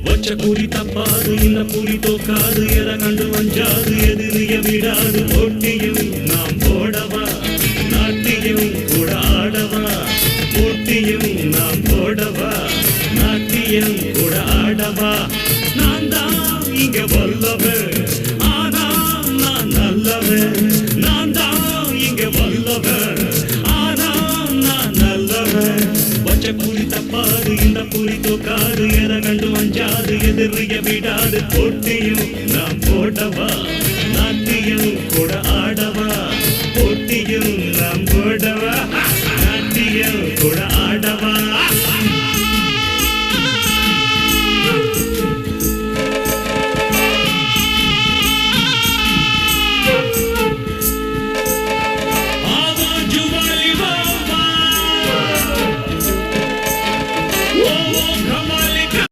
வச்ச குறி தப்பாது இந்த புலி தோக்காது எதை கண்டு வஞ்சாது எதிரிய விடாது போட்டியும் நாம் போடவா நாட்டியம் கூட ஆடவா போட்டியும் நாம் போடவா நாட்டியம் கூட ஆடவா நான் தான் இங்க வல்லவன் ஆனா நான் நல்லவன் நான் தான் இங்க வல்லவன் ஆனா நான் நல்லவன் வச்ச குறி தப்பாது இந்த புலி தோக்காது எதை கண்டு வஞ்சாது எதிரிய விடாது போட்டியும் நாம் போடவா நாட்டியம் கூட ஆடவா போட்டியும் நாம் போடவா நாட்டியம் கூட ஆடவா